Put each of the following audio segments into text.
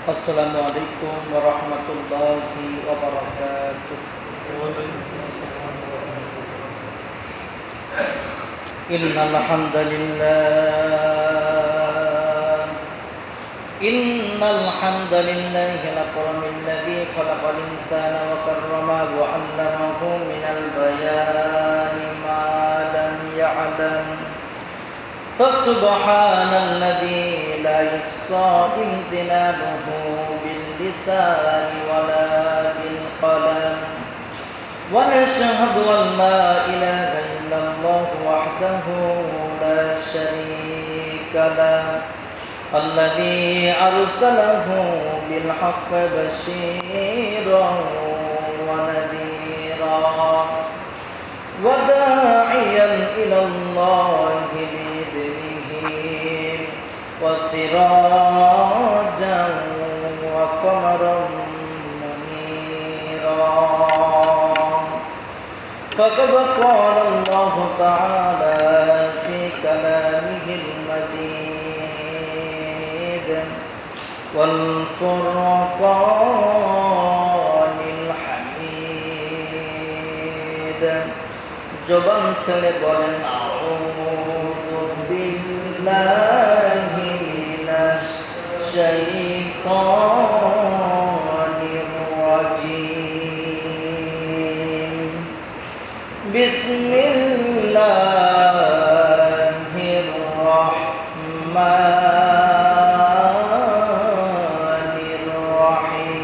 السلام عليكم ورحمة الله وبركاته. إن الحمد لله الأكرم الذي خلق الإنسان وكرمه وعلمه من البيان ما لم يعلم فسبحان الذي لا يحصى امتنانه باللسان ولا بالقلم ونشهد أن لا إله إلا الله وحده لا شريك له الذي أرسله بالحق بشيرا ونذيرا وداعيا إلى الله بإذنه وسراجا وقمرا منيرا فقد قال الله تعالى في كلامه المجيد والفرقان الحميد জবান ছেড়ে বলেন আউযু বিল্লাহি মিনাশ শাইতানির রাজীম বিসমিল্লাহির রাহমানির রাহিম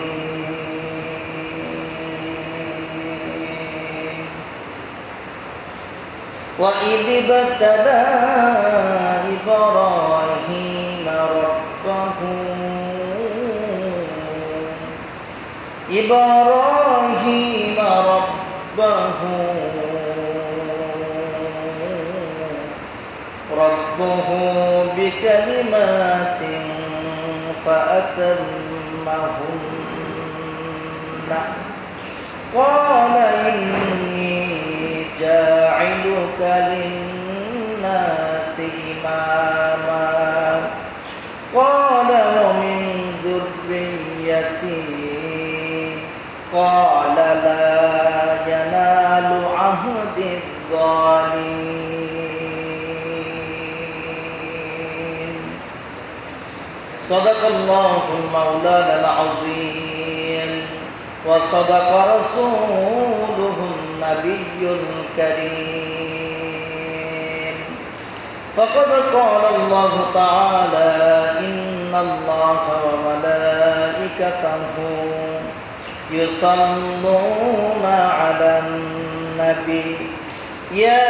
وإذ ابتلى إبراهيم ربه بكلمات فأتمهن قال إني جاعلك للناس إماما قال ومن ذريتي قال لا ينال عهد الظالمين صدق الله المولانا العظيم وصدق رسوله النبي الكريم فقد قال الله تعالى إن الله وملائكته يصلون على النبي يا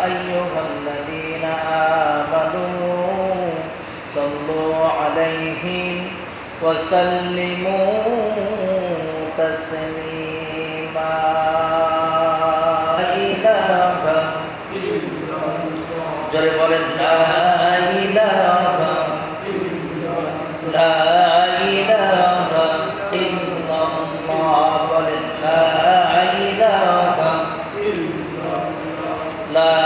أيها الذين آمنوا صلوا عليه وسلموا تسليما لا إله إلا الله جل وعلا لا إله إلا الله لا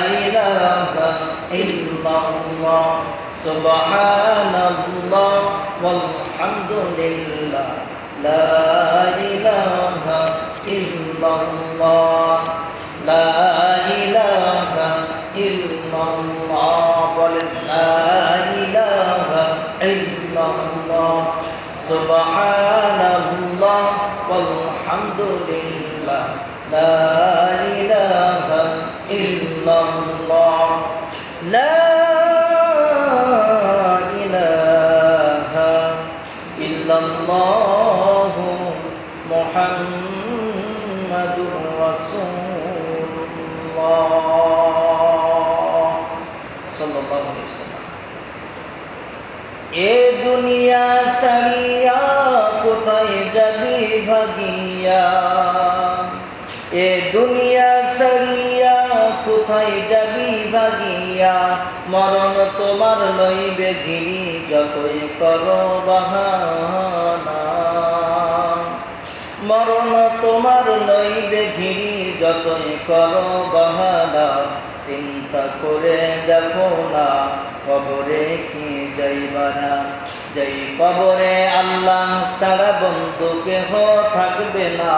إله إلا الله سبحان الله والحمد لله لا إله إلا الله لا إله إلا الله لا إله إلا الله سبحان الله والحمد لله لا إله إلا الله لا إله إلا الله محمد رسول الله صلى الله عليه وسلم এ দুনিয়া সারিয়া কোথায় যাবি ভাগিয়া এ দুনিয়া সারিয়া কোথায় যাবি ভাগিয়া মরণ তোমার লইবে ঘিরি যতই করো বাহানা মরণ তোমার লইবে ঘিরি যতই করো বাহানা চিন্তা করে দেখো না কবরে কি যাইবা না। যেই কবরে আল্লাহ ছাড়া বন্ধু কেহ থাকবে না,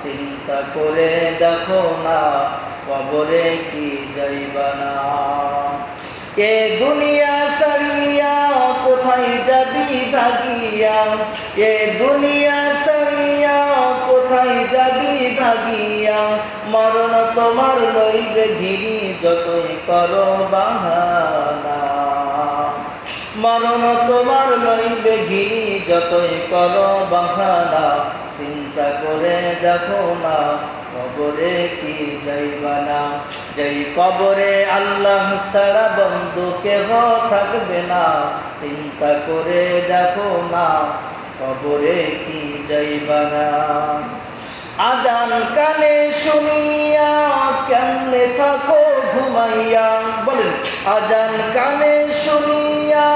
চিন্তা করে দেখো না কবরে কি যাইবা না। এ দুনিয়া ছাড়িয়া কোথায় যাবি ভাগিয়া, এ দুনিয়া ছাড়িয়া কোথায় যাবি ভাগিয়া, মরণ তোমার লইবে ঘিরি যতই করো বাহানা, মরণ তোমার লইবে ঘিরি যতই করো বাহানা, চিন্তা করে দেখো না কবরে কি যাইবা না। যেই কবরে আল্লাহ ছাড়া বন্ধু কেহ থাকবে না, চিন্তা করে দেখো না কবরে কি যাইবা না। আজান কানে শুনিয়া কেমনে থাকো ঘুমাইয়া, বলেন আজান কানে শুনিয়া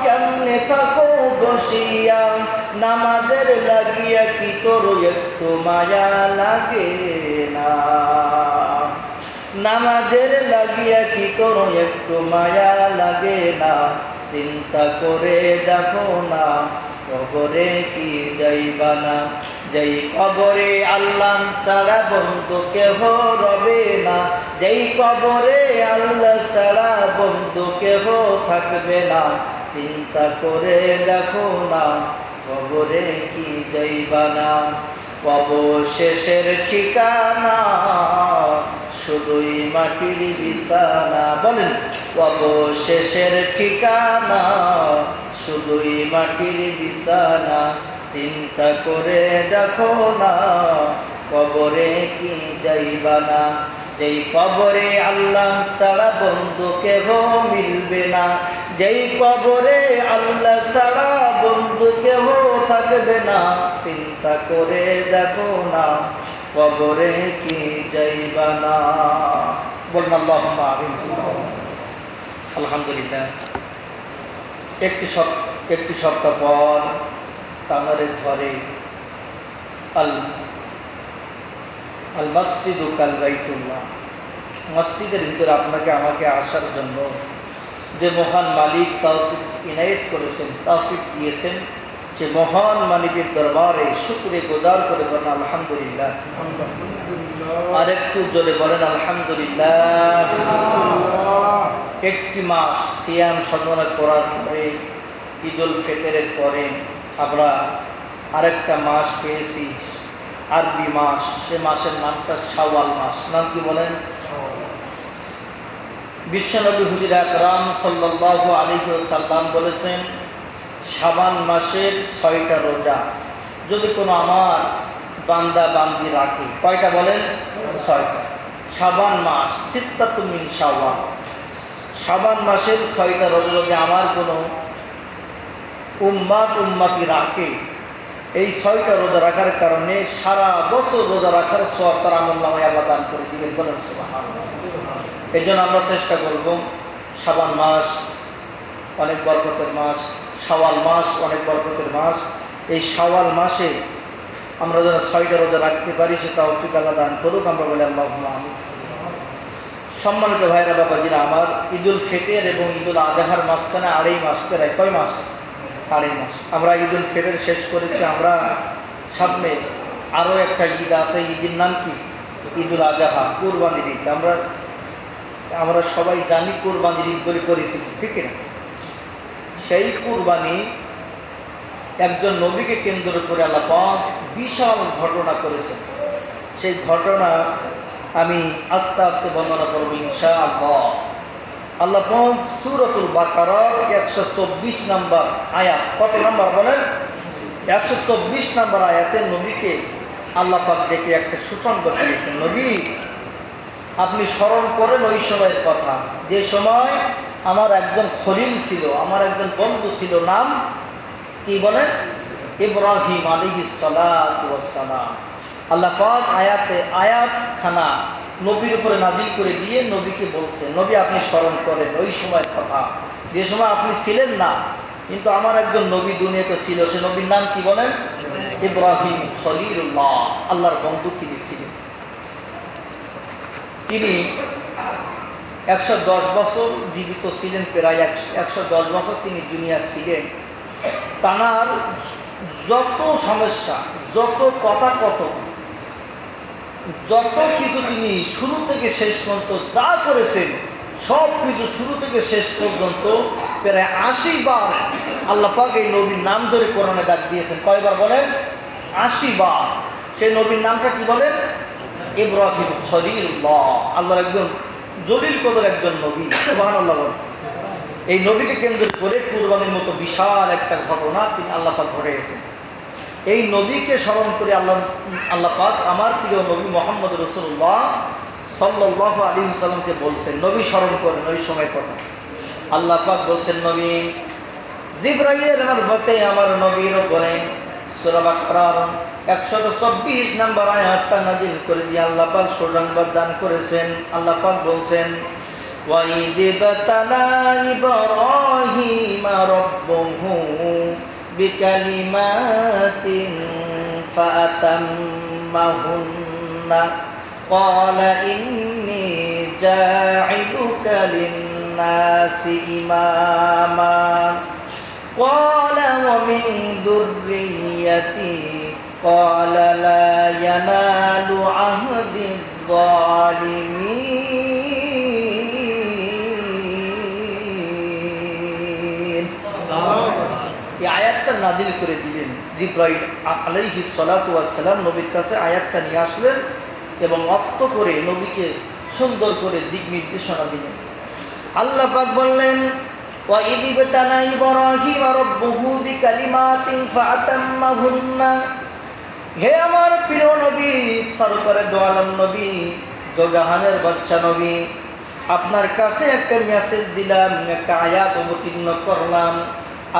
কেমনে থাকো বসিয়া, নামাজের লাগিয়া কি তোর একটু মায়া লাগে না, নামাজের লাগিয়া কি তোর একটু মায়া লাগে না, চিন্তা করে দেখো না কবরে কি যাইবা না। যেই কবরে আল্লাহ ছাড়া বন্ধু কেহ রবে না, যেই কবরে আল্লাহ ছাড়া বন্ধু কেহ থাকবে না, চিন্তা করে দেখো না কবরে কি যাইবা না। কবর শেষের ঠিকানা শুধুই মাটির বিছানা, বলেন কবর শেষের ঠিকানা শুধুই মাটির বিছানা, চিন্তা করে দেখো না কবরে কি যাইবা না। যেই কবরে আল্লাহ ছাড়া বন্ধু কেহ মিলবে না, যেই কবরে আল্লাহ ছাড়া বন্ধু কেহ থাকবে না, চিন্তা করে দেখো না কবরে কি যাইবা না। বলুন আল্লাহুম্মা আমিন। আলহামদুলিল্লাহ। একটি সপ্তাহ পর কামারের ঘরে আল মসজিদু কাল বাইতুল্লাহ, মসজিদের ভিতরে আপনাকে আমাকে আসার জন্য যে মহান মালিক তৌফিক ইনায়েত করেছেন, তৌফিক দিয়েছেন, সে মহান মালিকের দরবারে শুকরে গুজার করে বলেন আলহামদুলিল্লাহ। আর একটু জোরে বলেন আলহামদুলিল্লাহ। একটি মাস সিয়াম সাধনা করার পরে, ঈদুল ফিতরের পরে আমরা আরেকটা মাস পেয়েছি, আরবি মাস। সে মাসের নামটা শাওয়াল মাস। নাম কি বলেন? বিশ্বনবী হুজুর আকরাম সাল্লাল্লাহু আলাইহি ওয়াসাল্লাম বলেছেন, শাবান মাসের 6টা রোজা যদি কোনো আমার বান্দা বান্দি রাখে, কয়টা বলেন? 6টা। শাবান মাস সিত্তাতুম মিন শাওয়াল, শাবান মাসের 6টা রোজা যদি আমার কোনো উম্মতি রাখে, এই 6টা রোজা রাখার কারণে সারা বছর রোজা রাখার সওয়াব তার আমলনামায় আল্লাহ দান করে দিবেন। বলেন সুবহানাল্লাহ। এই জন্য আমরা চেষ্টা করব, শাবান মাস অনেক বরকতের মাস, শাওয়াল মাস অনেক বরকতের মাস, এই শাওয়াল মাসে আমরা যেন 6টা রোজা রাখতে পারি, সে তৌফিক আল্লাহ দান করুক। আমরা বলি আল্লাহুম্মা আমিন। সম্মানিত ভাইরা বাবাজিরা আমার, ঈদুল ফিতর এবং ঈদুল আজহার মাঝখানে 2.5 মাস, প্রায় কয় মাস? 2.5 মাস। আমরা ঈদুল ফিতর শেষ করেছি, আমরা সামনে আরও একটা ঈদ আছে, ঈদের নাম কি? ঈদুল আজহা, কুরবানির ঈদ। আমরা সবাই জানি কুরবানির ঈদ বলে করেছি, ঠিক না? সেই কুরবানি একজন নবীকে কেন্দ্র করে আল্লাহ পাক বিশাল ঘটনা করেছেন। সেই ঘটনা আমি আস্তে আস্তে বর্ণনা করব ইনশাআল্লাহ। আল্লাহ পাক সূরাতুল বাকারার 124 নম্বর আয়াত, কত নম্বর বলেন? 124 নম্বর আয়াতে নবীকে আল্লাহ পাক ডেকে একটা সুসংবাদ দিয়েছেন, নবী আপনি স্মরণ করেন ওই সময়ের কথা, যে সময় আমার একজন খলিল ছিল, আমার একজন বন্ধু ছিল, নাম কি বলেন? ইব্রাহিম আলাইহিস সালাতু ওয়াস সালাম। আল্লাহ পাক আয়াতখানা নবীর উপরে নাযিল করে দিয়ে নবীকে বলছেন, নবী আপনি স্মরণ করেন ওই সময়ের কথা, যে সময় আপনি ছিলেন না, কিন্তু আমার একজন নবী দুনিয়াতে ছিল। সে নবীর নাম কি বলেন? ইব্রাহিম খলিলুল্লাহ, আল্লাহর বন্ধু তিনি ছিলেন। তিনি 110 বছর জীবিত ছিলেন, প্রায় 110 বছর তিনি দুনিয়া ছিলেন। তানার যত সমস্যা, যত কথা কত, যত কিছু তিনি শুরু থেকে শেষ পর্যন্ত যা করেছেন সব কিছু শুরু থেকে শেষ পর্যন্ত প্রায় 80 বার আল্লাহ পাক এই নবীর নাম ধরে কোরআনে ডাক দিয়েছেন। কয়বার বলেন? 80 বার। সেই নবীর নামটা কি বলেন? ইব্রাহিম খলিলুল্লাহ, আল্লাহর একজন জলিল কদর একজন নবী। সুবহানাল্লাহ। এই নবীকে কেন্দ্র করে কুরবানির মতো বিশাল একটা ঘটনা তিনি আল্লাহ পাক ঘটিয়েছেন। এই নবীকে স্মরণ করে আল্লাহ পাক আমার প্রিয় নবী মুহাম্মদ রাসূলুল্লাহ সাল্লাল্লাহু আলাইহি ওয়াসাল্লামকে বলছেন, নবী স্মরণ করেন ওই সময় কথা। আল্লাহ পাক বলছেন, নবী জিবরাইলের মারফতে আমার নবীর উপরে সূরা বাকারার 124 নম্বর আয়াতটা নাযিল করে দিয়ে আল্লাহ পাক সুসংবাদ দান করেছেন। আল্লাহ পাক বলছেন, وَإِذِ ابْتَلَى إِبْرَاهِيمَ رَبُّهُ بِكَلِمَاتٍ فَأَتَمَّهُنَّ قَالَ إِنِّي جَاعِلُكَ لِلنَّاسِ إِمَامًا قَالَ وَمِنْ ذُرِّيَّتِي قَالَ لَا يَنَالُ عَهْدِ الظَّالِمِينَ। এই আয়াতটা নাজিল করে দিলেন জিবরাইল আলাইহিস সালাতু ওয়াস সালাম নবীর কাছে আয়াতটা নিয়ে আসলেন এবং অর্থ করে নবীকে সুন্দর করে দিক নির্দেশনা দিলেন। আল্লাহ পাক বললেন, وَإِذِ ابْتَلَى إِبْرَاهِيمَ رَبُّهُ بِكَلِمَاتٍ فَأَتَمَّهُنَّ। হে আমার প্রিয় নবী, সরকারে দো আলম নবী, দোজাহানের বাদশা নবী, আপনার কাছে একটা মেসেজ দিলাম, একটা আয়াত অবতীর্ণ করলাম।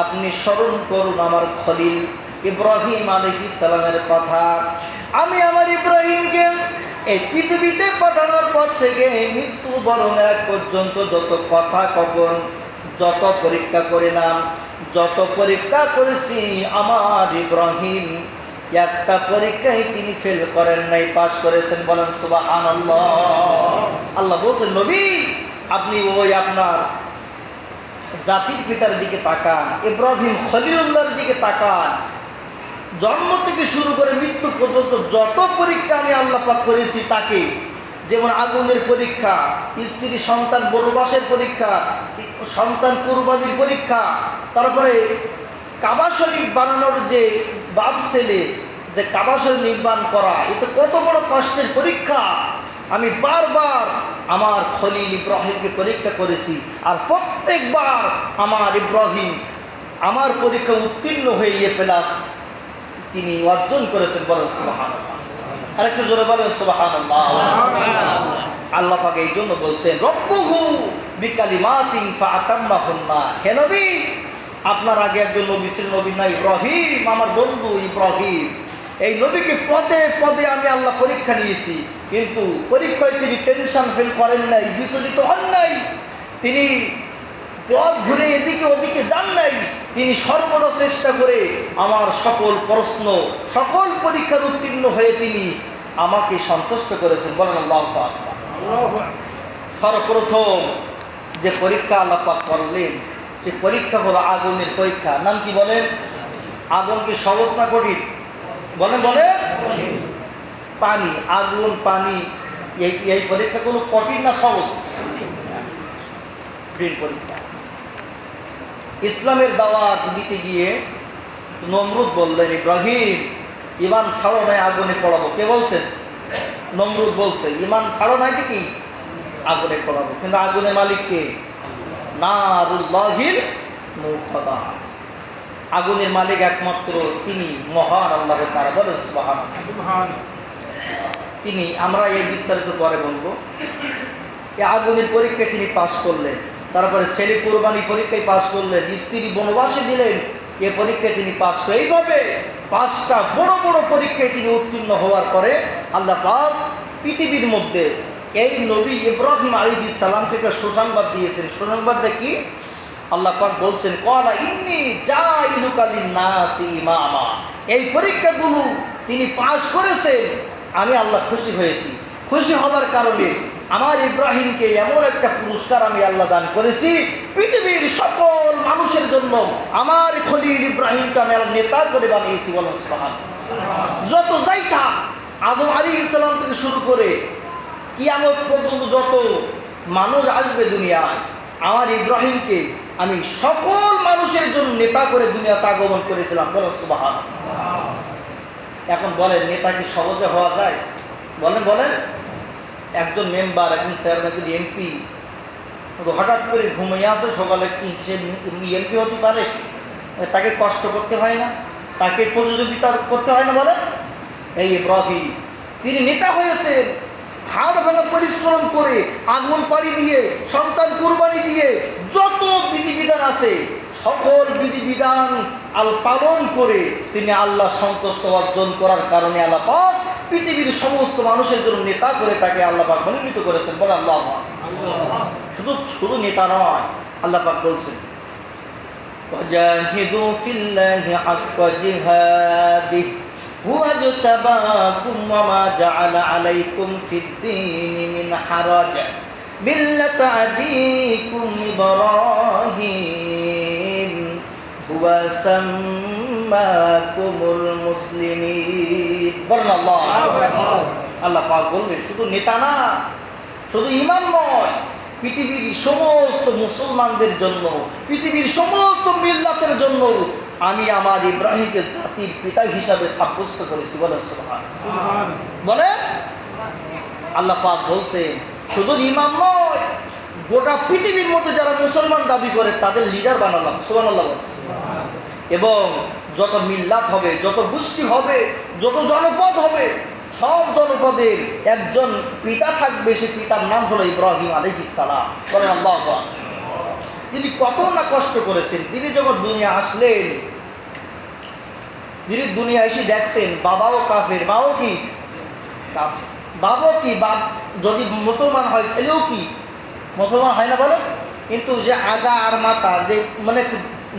আপনি স্মরণ করুন আমার খলিল ইব্রাহিম আলাইহিস সালামের কথা। আমি আমার ইব্রাহিমকে এই পৃথিবীতে পাঠানোর পর থেকে মৃত্যু বরণের আগ পর্যন্ত যত কথা কখন, যত পরীক্ষা করিলাম, যত পরীক্ষা করেছি, আমার ইব্রাহিম একটা পরীক্ষায় তিনি ফেল করেন নাই, পাস করেছেন। বলেন সুবহানাল্লাহ। আল্লাহ বলছেন, নবী আপনি ওই আপনার জাতির পিতার দিকে তাকান, ইব্রাহিম খলিলুল্লাহর দিকে তাকান। জন্ম থেকে শুরু করে মৃত্যু পর্যন্ত যত পরীক্ষা আমি আল্লাহ পাক করেছি তাকে, যেমন আগুনের পরীক্ষা, স্ত্রী সন্তান বনবাসের পরীক্ষা, সন্তান কুরবানির পরীক্ষা, তারপরে কাবা শরীফ বানানোর যে বাপ ছেলে যে কাবা শরীফ নির্মাণ করা, এটা কত বড় কষ্টের পরীক্ষা। আমি বারবার আমার খলিল ইব্রাহিমকে পরীক্ষা করেছি, আর প্রত্যেকবার আমার ইব্রাহিম আমার পরীক্ষা উত্তীর্ণ হয়ে প্লাস তিনি অর্জন করেছেন। বলেন সুবহানাল্লাহ। আরেকটু জোরে বলেন সুবহানাল্লাহ। আল্লাহ পাক এই জন্য বলছেন, রব্বুহু বিকালিমাতিন ফাআতাম্মাহুন্না। হে নবী, আপনার আগে একজন নবী ছিলেন, নবীর নাম ইব্রাহিম, আমার বন্ধু ইব্রাহিম। এই নবীকে পদে পদে আমি আল্লাহ পরীক্ষা নিয়েছি, কিন্তু পরীক্ষায় তিনি টেনশন ফিল করেন নাই, বিচলিত হন নাই, তিনি পথ ঘুরে এদিকে ওদিকে যান নাই। তিনি সর্বদা চেষ্টা করে আমার সকল প্রশ্ন, সকল পরীক্ষার উত্তীর্ণ হয়ে তিনি আমাকে সন্তুষ্ট করেছেন। বলেন আল্লাহু আকবার। সর্বপ্রথম যে পরীক্ষা আল্লাহ পাক করলেন, সে পরীক্ষা হলো আগুনের পরীক্ষা। নাম কি বলেন? আগুন কি সহজ না কঠিন? বলেন বলেন। পানি, আগুন, পানি, এই পরীক্ষা কোনো কঠিন না সহজ? কঠিন পরীক্ষা। ইসলামের দাওয়াত দিতে গিয়ে নমরুদ বললেন, ইব্রাহিম ইমান ছাড়ো নাই, আগুনে পড়াবো। কে বলছেন? নমরুদ বলছে, ইমান ছাড়ো নাই কি আগুনে পড়াবো। কিন্তু আগুনের মালিক কে? নারুল্লাহিল মুকাদ্দাস। আগুনের মালিক একমাত্র তিনি, মহান আল্লাহ তাআলা। বলেন সুবহানাল্লাহ। তিনি, আমরা এই বিস্তারিত পরে বলবো। এই আগুনের পরীক্ষায় তিনি পাশ করলেন, তারপরে ছেলে কুরবানি পরীক্ষায় পাশ করলেন, স্ত্রী বনবাসে দিলেন, এ পরীক্ষায় তিনি পাশ করে। এইভাবে 5টা বড় বড় পরীক্ষায় তিনি উত্তীর্ণ হওয়ার পরে আল্লাহ পাক পৃথিবীর মধ্যে এই নবী ইব্রাহিম আলাইহিস সালাম থেকে সুসংবাদ দিয়েছেন। সুসংবাদটা কি? আল্লাহ পাক বলছেন, ক্বালা ইন্নী জাইলুকা লিন-নাসি ইমামা। এই পরীক্ষাগুলো তিনি পাশ করেছেন, আমি আল্লাহ খুশি হয়েছি। খুশি হওয়ার কারণে আমার ইব্রাহিমকে এমন একটা পুরস্কার আমি আল্লাহ দান করেছি, পৃথিবীর সকল মানুষের জন্য আমার খলিল ইব্রাহিমকে আমি আল্লাহ নেতা করে বানিয়েছি। বলেন সুবহানাল্লাহ। যত যাইতা আদম আলাইহিস সালাম থেকে শুরু করে কিয়ামত পর্যন্ত যত মানুষ আসবে দুনিয়ায়, আমার ইব্রাহিমকে আমি সকল মানুষের জন্য নেতা করে দুনিয়াতে আগমন করেছিলাম। বলেন সুবহানাল্লাহ। এখন বলেন, নেতা কি সহজে হওয়া যায়? বলেন বলেন। একজন মেম্বার, একজন চেয়ারম্যান, একজন এমপি হঠাৎ করে ঘুমিয়ে আসে সকালে, কি সে এমপি হতে পারে? তাকে কষ্ট করতে হয় না? তাকে প্রতিযোগিতা করতে হয় না? বলেন। এই ইব্রাহিম তিনি নেতা হয়েছেন হাড় ভাঙা পরিশ্রম করে, আগুন পাড়ি দিয়ে, সন্তান কুরবানি দিয়ে, যত বিধিবিধান আছে সকল বিধিবিধান পালন করে তিনি আল্লাহ সন্তুষ্ট অর্জন করার কারণে আল্লাহ পাক পৃথিবীর সমস্ত মানুষের জন্য নেতা করে তাকে আল্লাহ পাক মনোনীত করেছেন। বলে আল্লাহ। শুধু নেতা নয়, আল্লাহ পাক বলছেন ওয়াজাহিদু ফিল্লাহি হাক্কা জিহাদিহি হুয়া ইজতাবাকুম ওয়া মা জাআলা আলাইকুম ফিদ-দীনি মিন হারাজ মিল্লাতা আবিকুম ইব্রাহিম হুয়া সাম্মাকুমুল মুসলিমিন। বলেন আল্লাহ। আল্লাহ পাক বললেন শুধু নেতা না, শুধু ইমাম নয়, পৃথিবীর সমস্ত মুসলমানদের জন্য, পৃথিবীর সমস্ত মিল্লাতের জন্য আমি আমার ইব্রাহিমকে জাতির পিতা হিসাবে সাব্যস্ত করেছি। বলেন সুবহানাল্লাহ। বলে আল্লাহ পাক বলছেন শুধু ইমাম নয়, গোটা পৃথিবীর মধ্যে যারা মুসলমান দাবি করে তাদের লিডার বানালাম। সুবহানাল্লাহ। এবং যত মিল্লাত হবে, যত গোষ্ঠী হবে, যত জনপদ হবে, সব জনপদের একজন পিতা থাকবে, সে পিতার নাম হলো ইব্রাহিম আলাইহিস সালাম। বলেন আল্লাহু আকবার। তিনি কত না কষ্ট করেছেন। তিনি যখন দুনিয়া আসলেন, তিনি দুনিয়া এসে দেখছেন বাবাও কাফের, মাও কি কাফের, বাবাও কি, বাপ যদি মুসলমান হয় ছেলেও কি মুসলমান হয় না? বলেন। কিন্তু যে আগা আর মাতা, যে মানে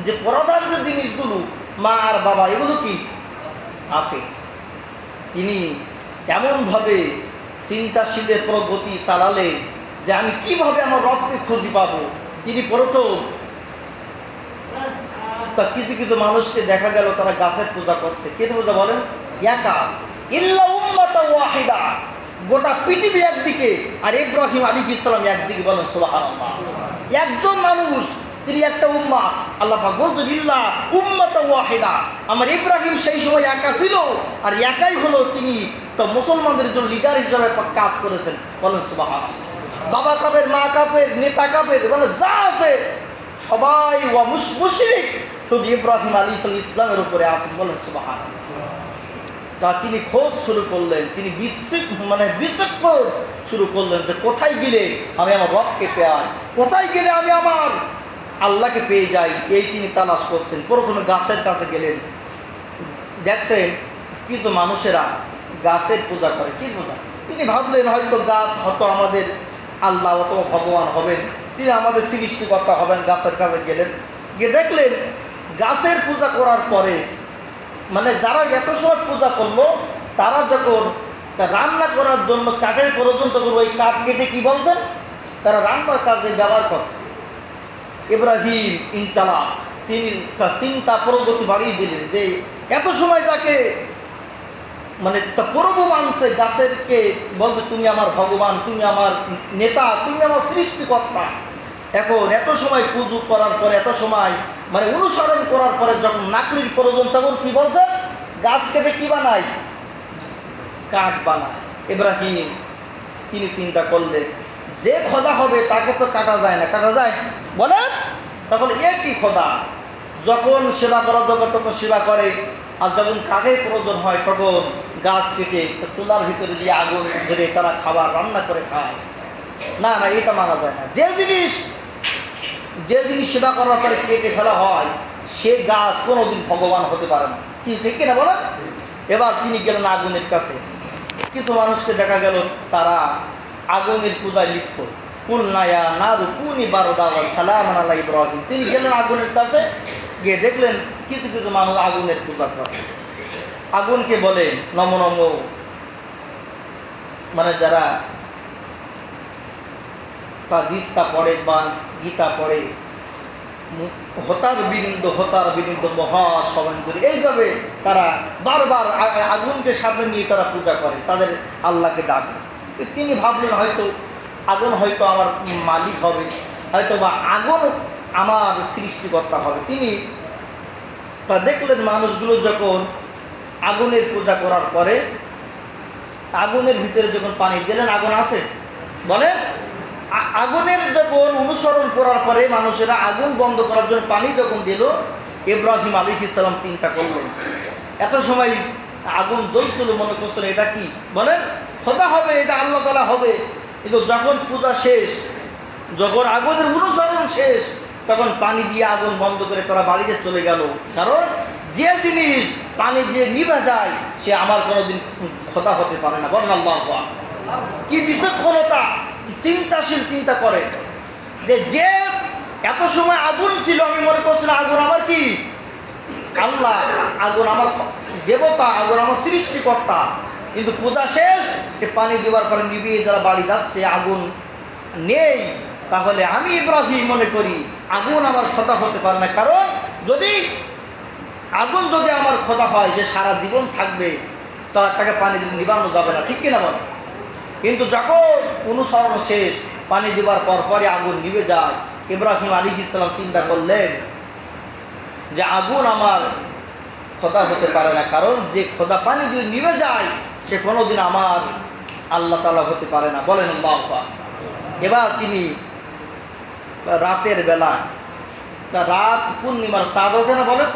যে প্রধান যে জিনিসগুলো মা আর বাবা, এগুলো কি কাফের। তিনি এমনভাবে চিন্তাশীলের প্রগতি চালালেন যে আমি কিভাবে আমার রবকে খুঁজে পাবো। তিনি প্রথম কিছু কিছু মানুষকে দেখা গেল তারা গাছের পূজা করছে। কে পূজা? বলেন একা, ইল্লা উম্মাতা ওয়াহিদা, গোটা পৃথিবী একদিকে আর ইব্রাহিম আলাইহিস সালাম একদিকে। বলেন সুবহানাল্লাহ। একজন মানুষ, তিনি একটা উম্মাহ। আল্লাহ পাক বলছেন ইল্লা উম্মাতা ওয়াহিদা, আমার ইব্রাহিম সেই সময় একা ছিল, আর একাই হলো তিনি তো মুসলমানদের জন্য লিডার হিসাবে কাজ করেছেন। বলেন সুবহানাল্লাহ। বাবা কাফের, মা কাফের, নেতা কাফের, মানে যা আছে সবাই ওয়া মুশরিক, শুধু ইব্রাহিম আলাইহিস ইসলামের উপরে আছেন। বলেন সুবহানাল্লাহ। তা তিনি খোঁজ শুরু করলেন, তিনি বিচক্ষণ শুরু করলেন যে কোথায় গেলে আমি আমার রবকে পাই, কোথায় গেলে আমি আমার আল্লাহকে পেয়ে যাই। এই তিনি তালাশ করছেন। প্রথমে গাছের কাছে গেলেন, দেখছেন কিছু মানুষেরা গাছের পূজা করে। কি পূজা? তিনি ভাবলেন হয়তো গাছ হয়তো আমাদের আল্লাহ অথবা ভগবান হবেন, তিনি আমাদের সৃষ্টিকর্তা হবেন। গাছের কাছে গেলেন, গিয়ে দেখলেন গাছের পূজা করার পরে মানে যারা এত সময় পূজা করলো, তারা যখন রান্না করার জন্য কাঠের প্রয়োজন, তখন ওই কাঠ কেটে কি বলছেন তারা রান্নার কাজে ব্যবহার করছে। ইব্রাহিম ইনতালা, তিনি তার চিন্তা প্রগতি বাড়িয়ে দিলেন যে এত সময় তাকে মানে প্রভু মানছে, গাছেরকে বলছে তুমি আমার ভগবান, তুমি আমার নেতা, তুমি আমার সৃষ্টিকর্তা। এখন এত সময় পুজো করার পরে, এত সময় মানে অনুসরণ করার পরে যখন নাকরির প্রয়োজন, তখন কি বলছে গাছ কেটে কি বানায়? কাঠ বানায়। ইব্রাহিম তিনি চিন্তা করলেন যে খোদা হবে তাকে তো কাটা যায় না, কাটা যায়? বলে তখন একই খোদা, যখন সেবা করা দরকার তখন সেবা করে, আর যখন কাঠের প্রয়োজন হয় তখন গাছ কেটে চুলার ভিতরে দিয়ে আগুন ধরে তারা খাবার রান্না করে খায়। না না, এটা মানা যায় না। যে জিনিস সেবা করার পরে কেটে ফেলা হয়, সে গাছ কোনোদিন ভগবান হতে পারে না। কি ঠিক কিনা বলেন? এবার তিনি গেলেন আগুনের কাছে। কিছু মানুষকে দেখা গেল তারা আগুনের পূজায় লিপ্ত। কুলনা ইয়া নারু কুনি বারদান ওয়া সালামান আলা ইব্রাহিম। তিনি গেলেন আগুনের কাছে, গিয়ে দেখলেন কিছু কিছু মানুষ আগুনের পূজা করে। আগুনকে বলে নম নম, মানে যারা বা দিস্তা পড়ে বা গীতা পড়ে, হতার বিনিন্দ মহা সবান্ধরি, এইভাবে তারা বারবার আগুনকে সামনে নিয়ে তারা পূজা করে, তাদের আল্লাহকে ডাকে। তিনি ভাবলেন হয়তো আগুন হয়তো আমার মালিক হবে, হয়তো বা আগুন আমার সৃষ্টিকর্তা হবে। তিনি দেখলেন মানুষগুলো যখন আগুনের পূজা করার পরে আগুনের ভিতরে যখন পানি দিলেন, আগুন আছে বলে, আগুনের যখন অনুসরণ করার পরে মানুষেরা আগুন বন্ধ করার জন্য পানি যখন দিল, ইব্রাহিম আলাইহিস সালাম চিন্তা করলেন, এত সময় আগুন জ্বলছিল, মনে করছিল এটা কি বলেন খোদা হবে, এটা আল্লাহ তাআলা হবে। কিন্তু যখন পূজা শেষ, যখন আগুনের অনুসরণ শেষ, তখন পানি দিয়ে আগুন বন্ধ করে তারা বাড়িতে চলে গেল। কারণ যে জিনিস পানি দিয়ে নিভে যায় সে আমার কোনোদিন খোদা হতে পারে না। বলেন আল্লাহু আকবার। কি বিচক্ষণতা, চিন্তাশীল চিন্তা করে যে এত সময় আগুন ছিল, আমি মনে করছিলাম আগুন আমার কি আল্লাহ, আগুন আমার দেবতা, আগুন আমার সৃষ্টিকর্তা। কিন্তু পূজা শেষ, পানি দেওয়ার পরে নিভিয়ে যারা বাড়ি যাচ্ছে আগুন নেই, তাহলে আমি ইব্রাহিম মনে করি আগুন আমার খোদা হতে পারে না। কারণ যদি আগুন যদি আমার খোদা হয়, যে সারা জীবন থাকবে, তাকে পানি নিবানো যাবে না, ঠিক কিনা বলে। কিন্তু যখন অনুসরণ শেষ, পানি দেওয়ার পরপরই আগুন নিভে যায়, ইব্রাহিম আলাইহিস সালাম চিন্তা করলেন যে আগুন আমার খোদা হতে পারে না, কারণ যে খোদা পানি যদি নিভে যায় সে কোনোদিন আমার আল্লাহ তাআলা হতে পারে না। বলেন আল্লাহু আকবার। এবার তিনি রাতের বেলা, রাত পূর্ণিমার চাঁদ ওঠে না বলেন,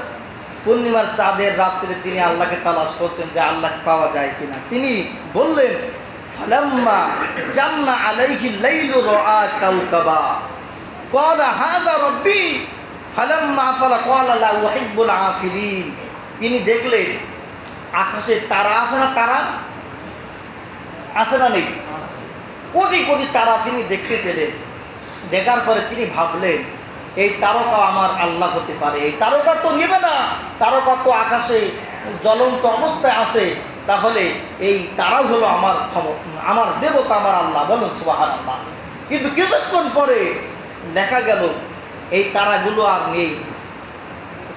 পূর্ণিমার চাঁদের রাত্রে তিনি আল্লাহকে তালাশ করছেন যে আল্লাহকে পাওয়া যায় কিনা। তিনি বললেন ফালাম্মা জান্না আলাইহিল লাইলু রাআ কাওকাবা ক্বালা হাযা রাব্বি ফালাম্মা আফালা ক্বালা লা উহিব্বুল আফিলিন। তিনি দেখলেন আকাশে তারা আছে না, তারা আছে না নেই, কোটি কোটি তারা তিনি দেখতে পেলেন। দেখার পরে তিনি ভাবলেন এই তারকা আমার আল্লাহ হতে পারে, এই তারকা তো নেবে না, তারকা তো আকাশে জ্বলন্ত অবস্থায় আছে, তাহলে এই তারা হলো আমার দেবতা, আমার আল্লাহ। বলুন সুবহানাল্লাহ। কিন্তু কিছুক্ষণ পরে দেখা গেল এই তারাগুলো আর নেই।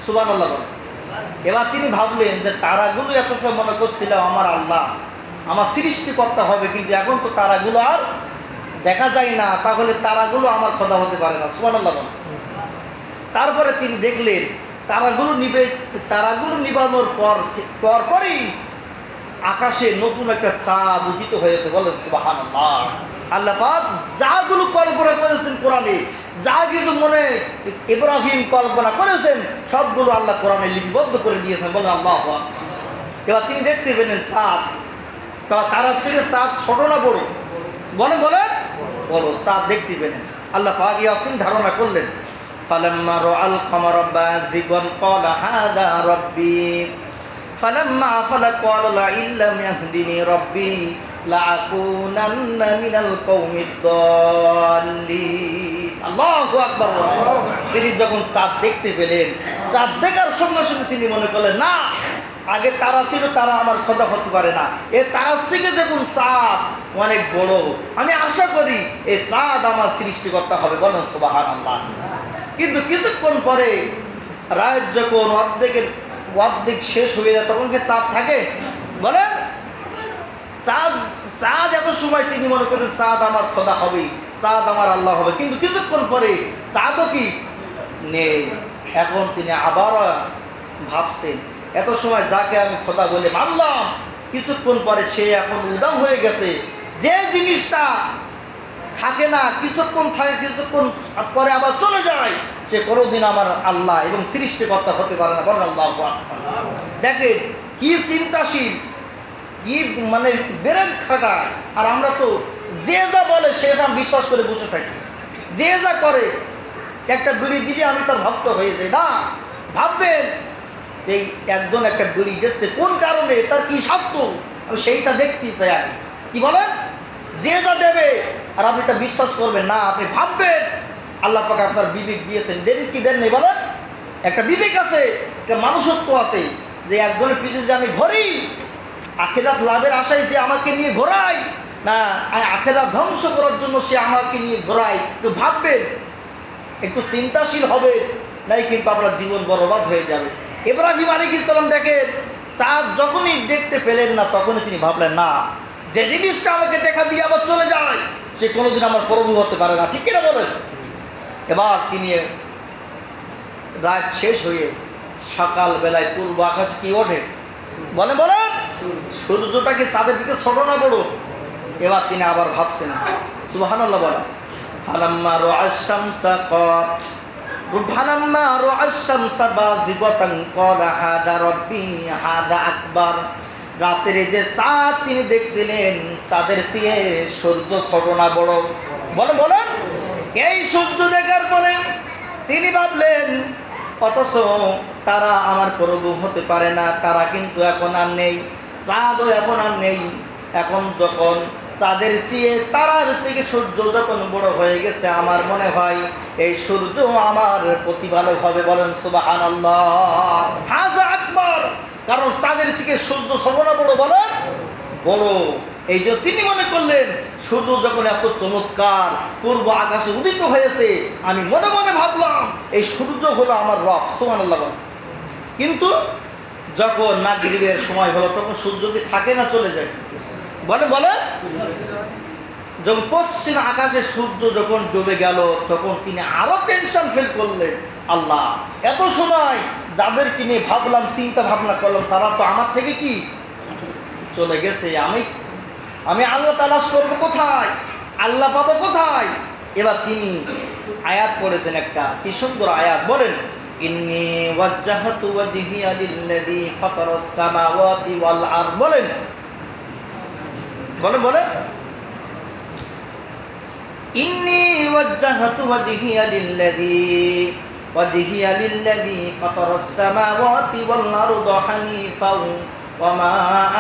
সুবহানাল্লাহ বলেন। এবার তিনি ভাবলেন যে তারাগুলো এত সময় মনে করছিল আমার আল্লাহ, আমার সৃষ্টিকর্তা হবে, কিন্তু এখন তো তারাগুলো আর দেখা যায় না, তাহলে তারাগুলো আমার খোদা হতে পারে না। সুবহানাল্লাহ বলেন। তারপরে তিনি দেখলেন তারাগুলো নিবানোর পরই আকাশে নতুন একটা চাঁদ উদিত হয়েছে। বলেন সুবহানাল্লাহ। আল্লাহ পাক যাগুলো কল্পনা করেছেন কোরআনে, যা কিছু মনে ইব্রাহিম কল্পনা করেছেন, সবগুলো আল্লাহ কোরআনে লিপিবদ্ধ করে দিয়েছেন। বলেন আল্লাহু আকবার। এবার তিনি দেখতে পেলেন চাঁদ, তারার থেকে চাঁদ ছোট না বড়? বলেন বলেন বড় চাঁদ দেখতে পেলেন। আল্লাহ পাক তিনি ধারণা করলেন ফালাম্মা রাআল কামারা বাযিগান ক্বালা হাযা রাব্বি ফালাম্মা আফালা ক্বালা লা ইল্লাম ইয়াহদিনি রাব্বি লাআকুনান্না মিনাল কওমিদ দাল্লিন। আল্লাহু আকবার। তিনি যখন চাঁদ দেখতে পেলেন, চাঁদ দেখার সঙ্গে সঙ্গে তিনি মনে করলেন না, আগে তারা ছিল, তারা আমার খোদা হতে পারে না, এ তারা থেকে যখন চাঁদ অনেক বড়, আমি আশা করি এই চাঁদ আমার সৃষ্টিকর্তা হবে। বলেন সুবহানাল্লাহ। কিন্তু কিছুক্ষণ পরে রাত যখন অর্ধেক শেষ হয়ে যায়, তখন কি চাঁদ থাকে? বলেন চাঁদ এত সময় তিনি মনে করেন চাঁদ আমার খোদা হবে, চাঁদ আমার আল্লাহ হবে, কিন্তু কিছুক্ষণ পরে চাঁদও কি নেই। এখন তিনি আবার ভাবছেন এত সময় যাকে আমি খোদা বলে মানলাম, কিছুক্ষণ পরে সে এখন উদাও হয়ে গেছে। যে জিনিসটা থাকে না, কিছুক্ষণ থাকে, কিছুক্ষণ পরে আবার চলে যায়, সে কোনোদিন আমার আল্লাহ এবং সৃষ্টিকর্তা হতে পারে না। বলেন আল্লাহু আকবার। দেখেন কি চিন্তাশীল, কি মানে বেরেন খাটায়। আর আমরা তো যে যা বলে সে যা বিশ্বাস করে বসে থাকি, যে যা করে একটা বিড়ি দিলে আমি তার ভক্ত হয়ে যাই না। ভাববেন এই একজন একটা বিড়ি গেছে, কোন কারণে, তার কি সত্য, আমি সেইটা দেখতে চাই। আমি কি বলেন, যে যা দেবে আর আপনি তা বিশ্বাস করবেন না। আপনি ভাববেন আল্লাহ পাক আপনার বিবেক দিয়েছেন, দেন কি দেন নেই বলেন, একটা বিবেক আছে, একটা মানুষত্ব আছে, যে একজনের পিছনে যে আমি ঘোরি, আখিরাত লাভের আশায় যে আমাকে নিয়ে ঘোরাই, না আখেরাত ধ্বংস করার জন্য সে আমাকে নিয়ে ঘোরায়, একটু ভাববেন, একটু চিন্তাশীল হবে, নাই কিন্তু আপনার জীবন বরবাদ হয়ে যাবে। ইব্রাহিম আলাইহিস সালাম দেখেন, চাঁদ যখনই দেখতে পেলেন না তখনই তিনি ভাবলেন, না, যে জিনিসটা আমাকে দেখা দিয়ে আবার চলে যায় সে কোনোদিন আমার প্রভু হতে পারে না, ঠিক কিনা বলেন? এবার তিনি রাত শেষ হয়ে সকাল বেলায় পূর্ব আকাশে কি ওঠে, বলেন বলেন, সূর্যটাকে চাঁদের দিকে ছোট না বড়? এবার তিনি আবার ভাবছেন, সুবহানাল্লাহ বলেন। ফালাম্মা রাআশ শামসা ফালাম্মা রাআশ শামসা বাযিগাতান ক্বালা হাদা রাব্বি হাদা আকবার। রাতের যে চাঁদ তিনি দেখছিলেন, চাঁদের চেয়ে সূর্য ছোট না বড়? বলেন বলেন। এই সূর্য দেখার পরে তিনি ভাবলেন, অথচ তারা আমার প্রভু হতে পারে না, তারা কিন্তু এখন আর নেই, চাঁদও এখন আর নেই। এখন যখন চাঁদের চেয়ে তারার থেকে সূর্য যখন বড় হয়ে গেছে, আমার মনে হয় এই সূর্য আমার প্রতিপালক হবে। বলেন সুবহানাল্লাহ, হাযা আকবার। কারণ চাঁদের থেকে সূর্য সর্বনা বড়, বলেন বড়। এই যে তিনি মনে করলেন, সূর্য যখন এত চমৎকার পূর্ব আকাশে উদিত হয়েছে, আমি মনে মনে ভাবলাম এই সূর্য হলো আমার রব, সুবহানাল্লাহ। কিন্তু যখন মাগরিবের সময় হলো তখন সূর্য কি থাকে না, চলে যায়? বলে বলে যখন পশ্চিম আকাশে সূর্য যখন ডুবে গেল তখন তিনি আরো টেনশন ফিল করলেন, আল্লাহ, এত সময় যাদেরকে নিয়ে ভাবলাম, চিন্তা ভাবনা করলাম, তারা তো আমার থেকে কি চলে গেছে, আমি আল্লাহ তালাশ করবো কোথায়, আল্লাহ পাবো কোথায়? এবার তিনি আয়াত পড়েছেন একটা, কি সুন্দর আয়াত, বলেন, ইন্নী ওয়াজ্জাহতু ওয়াজহিয়া লিল্লাযী ফাতারাস সামাওয়াতি ওয়াল আরদ। বলেন বলেন বলেন, ইন্নী ওয়াজ্জাহতু ওয়াজহিয়া লিল্লাযী ফাতারাস সামাওয়াতি ওয়াল আরদ হানিফাও ওয়া মা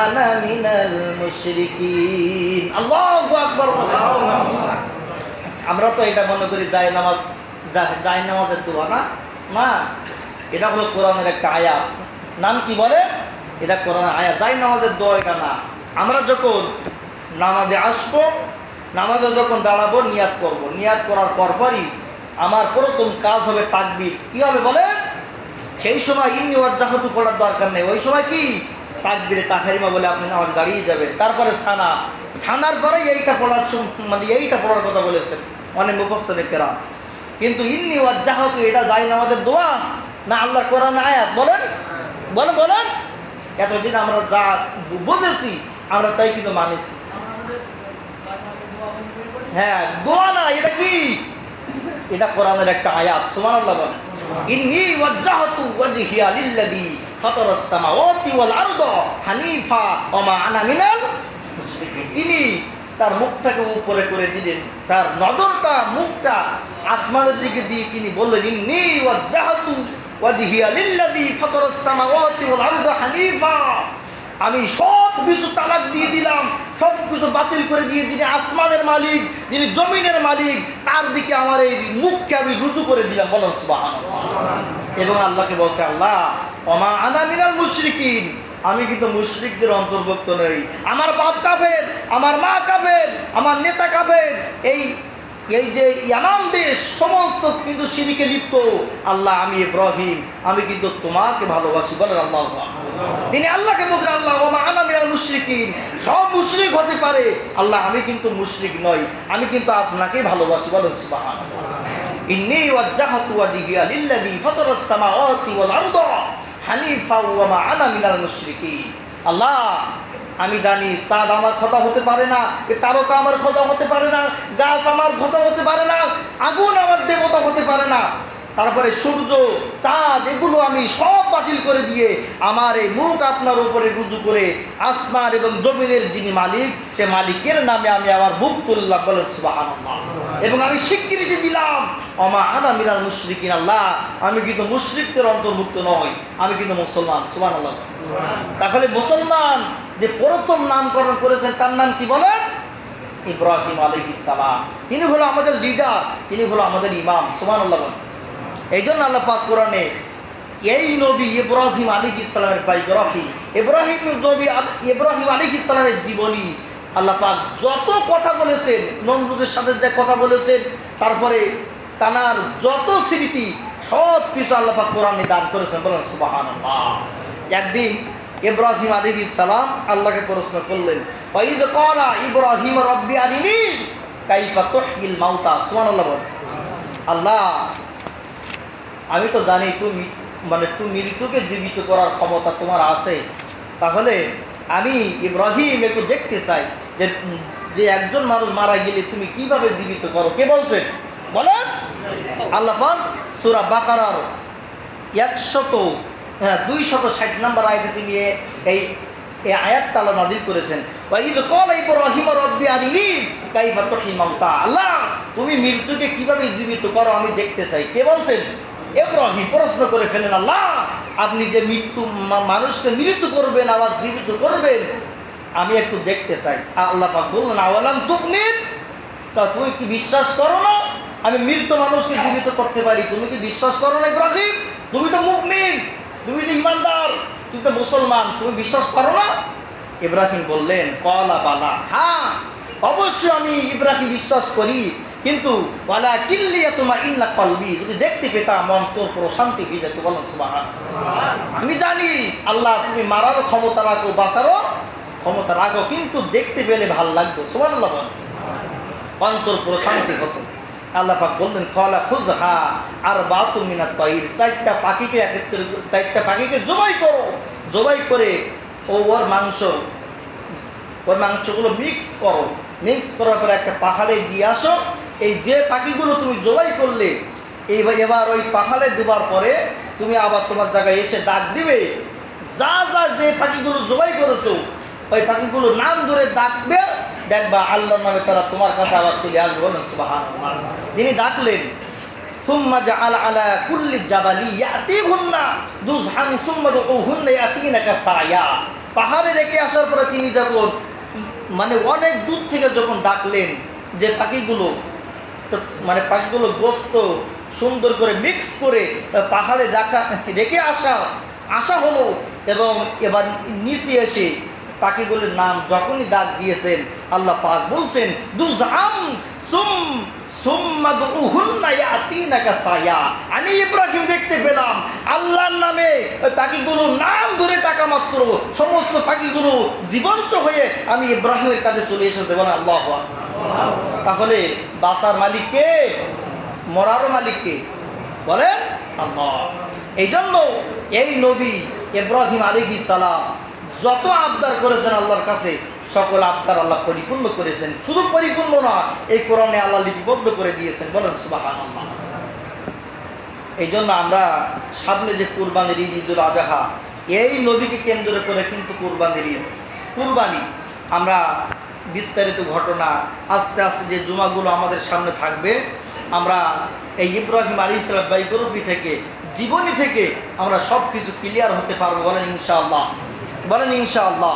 আনা মিনাল মুশরিকিন। আল্লাহু আকবার। আমরা তো এটা মনে করি জায় নামাজের দোয়া, না না, এটা হলো কোরআনের একটা আয়াত। নাম কি বলে? এটা কোরআনের আয়াত, জায় নামাজের দোয়া এটা না। আমরা যখন নামাজে আসবো, নামাজে যখন দাঁড়াবো, নিয়াত করব, নিয়াত করার পরপরই আমার প্রথম কাজ হবে তাকবীর। কি হবে বলেন? সেই সময় ইন্নী ওয়াজ্জাহতু পড়ার দরকার নেই, ওই সময় কি তাকবীরে তাহরিমা বলে আপনি নামাজ দাঁড়িয়ে যাবেন। তারপরে সানার পরে এইটা পড়ার, মানে এইটা পড়ার কথা বলেছেন অনেক মুফাসসিরে কেরাম। কিন্তু ইন্নী ওয়াজ্জাহতু এটা যায় নামাজের দোয়া না আল্লাহর কোরআন আয়াত? বলেন বলেন বলেন। এতদিন আমরা যা বুঝেছি আমরা তাই কিন্তু মানেছি। হ্যাঁ, দোয়া না, এটা কি? এটা কোরআনের একটা আয়াত, সুবহানাল্লাহ বলেন। ইন্নী ওয়াজ্জাহতু ওয়াজহিয়া লিল্লাযী ফাতারাস সামাওয়াতি ওয়াল আরদ হানিফা ওয়া মা আনা মিনাল মুশরিকিন। তিনি তার মুখটাকে উপরে করে দিলেন, তার নজরটা, মুখটা আসমানের দিকে দিয়ে তিনি বললেন, ইন্নী ওয়াজ্জাহতু ওয়াজহিয়া লিল্লাযী ফাতারাস সামাওয়াতি ওয়াল আরদ হানিফা। আমি সব কিছু তালাক দিয়ে দিলাম, সব কিছু বাতিল করে দিয়ে, যিনি আসমানের মালিক, যিনি জমিনের মালিক, তার দিকে আমার এই মুখকে আমি রুজু করে দিলাম। বলেন সুবহানাল্লাহ। এবং আল্লাহকে বলছে, আল্লাহ, ওমা আনা মিনাল মুশরিকিন, আমি কিন্তু মুশরিকদের অন্তর্ভুক্ত নই। আমার বাপ কাফের, আমার মা কাফের, আমার নেতা কাফের, এই যে ইয়ামান দেশ সমস্ত কিন্তু শিরকে লিপ্ত। আল্লাহ, আমি ইব্রাহিম, আমি কিন্তু তোমাকে ভালোবাসি। বলেন আল্লাহু আকবার। তিনি আল্লাহকে বলছেন, আল্লাহ, ওয়া মা আনা মিনাল মুশরিকিন, সব মুশরিক হতে পারে, আল্লাহ আমি কিন্তু মুশরিক নই, আমি কিন্তু আপনাকেই ভালোবাসি। বলেন সুবহানাল্লাহ। ইন্নী ওয়াজ্জাহতু ওয়াজহিয়া লিল্লাযী ফাতারাস সামাওয়াতি ওয়াল আরদ হানিফা ওয়া মা আনা মিনাল মুশরিকিন। আল্লাহ, আমি জানি চাঁদ আমার খোদা হতে পারে না, তারকা আমার খোদা হতে পারে না, গাছ আমার খোদা হতে পারে না, আগুন আমার দেবতা হতে পারে না, তারপরে সূর্য, চাঁদ, এগুলো আমি সব বাতিল করে দিয়ে আমার এই মুখ আপনার উপরে রুজু করে আসমান এবং জমিনের যিনি মালিক, সে মালিকের নামে আমি আমার মুখ তুললাম। বলেন সুবহানাল্লাহ। এবং আমি স্বীকৃতি দিলাম, ওমা আনা মিনাল মুশরিকিন, আল্লাহ আমি কিন্তু মুশরিকদের অন্তর্ভুক্ত নই, আমি কিন্তু মুসলমান। সুবহানাল্লাহ। তাহলে মুসলমান যে প্রথম নামকরণ করেছেন তার নাম কি বলেন? ইব্রাহিম আলাইহিস সালাম। তিনি হলো আমাদের লিডার, তিনি হলো আমাদের ইমাম। সুবহানাল্লাহ। এই জন্য আল্লাহ পাক কোরআনে এই নবী ইব্রাহিম আলাইহিস সালামের বায়োগ্রাফি, ইব্রাহিম আলাইহিস সালামের জীবনী আল্লাহ পাক যত কথা বলেছেন, নমরুদের সাথে যে কথা বলেছেন, তারপরে তানার যত স্মৃতি সব কিছু আল্লাহ পাক কোরআনে দান করেছেন। বলেন সুবহানাল্লাহ। একদিন ইব্রাহিম আলাইহিস সালাম আল্লাহকে প্রশ্ন করলেন, ওয়াইদ ক্বালা ইব্রাহিম রাব্বি আরিনি কাইফা তুহয়িল মাউতা। সুবহানাল্লাহ। আল্লাহ, আমি তো জানি তুমি মৃত্যুকে জীবিত করার ক্ষমতা তোমার আছে, তাহলে আমি ইব্রাহিম একটু দেখতে চাই যে একজন মানুষ মারা গেলে তুমি কিভাবে জীবিত করো। কে বলছেন বলেন? আল্লাহ পাক সূরা বাকারার 260 নম্বর আয়াতে তিনি এই আয়াতটা আল্লাহ নাযিল করেছেন। ওয়াইদ ক্বালা ইব্রাহিম রাব্বি আরিনি কাইফা তুহয়িল মাউতা। আল্লাহ, তুমি মৃত্যুকে কিভাবে জীবিত করো আমি দেখতে চাই। কে বলছেন? ইব্রাহিম প্রশ্ন করে ফেলেন, আল্লাহ, আপনি যে মানুষকে মৃত্যু করবেন আবার জীবিত করবেন আমি একটু দেখতে চাই। আল্লাহ পাক বললেন, আওয়ালাম তুমিন, তা তুমি কি বিশ্বাস করো না আমি মৃত মানুষকে জীবিত করতে পারি? তুমি কি বিশ্বাস করো না ইব্রাহিম? তুমি তো মুমিন, তুমি তো ইমানদার, তুমি তো মুসলমান, তুমি বিশ্বাস করো না? ইব্রাহিম বললেন, ক্বালা বালা, হ্যাঁ অবশ্যই আমি ইব্রাহিম বিশ্বাস করি, কিন্তু ওয়ালাকিন লিয়াতমাইন্না কলবি, যদি দেখতে পেতাম অন্তর প্রশান্তি হয়ে যেত। বলেন সুবহানাল্লাহ। আমি জানি আল্লাহ তুমি মারারও ক্ষমতা রাখো, বাঁচারও ক্ষমতা রাখো, কিন্তু দেখতে পেলে ভালো লাগতো। সুবহানাল্লাহ। অন্তর প্রশান্তি হতো। আল্লাহ পাক বললেন, ক্বালা খুযহা আরবাতু মিনাত তায়র, চারটা পাখিকে জবাই করো, জবাই করে ওর মাংসগুলো মিক্স করো, মিক্স করার পরে একটা পাহাড়ে দিয়ে আসো। এই যে পাখিগুলো তুমি জবাই করলে এবার ওই পাহাড়ে দেবার পরে তুমি আবার তোমার জায়গায় এসে ডাক দিবে, যা যে পাখিগুলো জবাই করেছো ওই পাখিগুলো নাম ধরে ডাকবে, দেখবা আল্লাহর নামে তারা তোমার কাছে আবার চলে আসবে। বলেন সুবহানাল্লাহ। তিনি ডাকলেন, সুম্মা জাআলা আলা কুল্লি জাবালি ইয়াতিহুন্না দুজহান সুম্মা দুহুন্না ইয়াতিনাকা সায়া। পাহাড়ে রেখে আসার পরে তিনি যখন অনেক দূর থেকে যখন ডাকলেন, যে পাখিগুলো পাখিগুলো গোস্ত সুন্দর করে মিক্স করে পাহাড়ে রেখে আসা হলো, এবং এবার নিচে এসে পাখিগুলোর নাম যখনই ডাক দিয়েছেন আল্লাহ পাক বলছেন, দুজহাম সুম্মা দুহুন্না ইয়াতিনাকা সায়া। আমি ইব্রাহিম দেখতে পেলাম আল্লাহর নামে ওই পাখিগুলো নাম ধরে টাকা মাত্র সমস্ত পাখিগুলো জীবন্ত হয়ে আমি ইব্রাহিমের কাছে চলে এসেছে। বলেন আল্লাহু আকবার। তাহলে বাসার মালিক কে? মরারও মালিক কে? বলেন আল্লাহ। এই জন্য এই নবী ইব্রাহিম আলাইহিস সালাম যত আবদার করেছেন আল্লাহর কাছে, সকল আবদার আল্লাহ পরিপূর্ণ করেছেন। শুধু পরিপূর্ণ না, এই কোরআনে আল্লাহ লিপিবদ্ধ করে দিয়েছেন। বলেন সুবহানাল্লাহ। এই জন্য আমরা সামনে যে কুরবানির ঈদ, ঈদুল আযহা, এই নবীকে কেন্দ্র করে কিন্তু কুরবানির ঈদ, কুরবানি আমরা বিস্তারিত ঘটনা আস্তে আস্তে যে জুমাগুলো আমাদের সামনে থাকবে, আমরা এই ইব্রাহিম আলাইহিস সালাম বায়োগ্রাফি থেকে, জীবনী থেকে আমরা সব কিছু ক্লিয়ার হতে পারবো। বলেন ইনশাআল্লাহ। বলেন ইনশাআল্লাহ।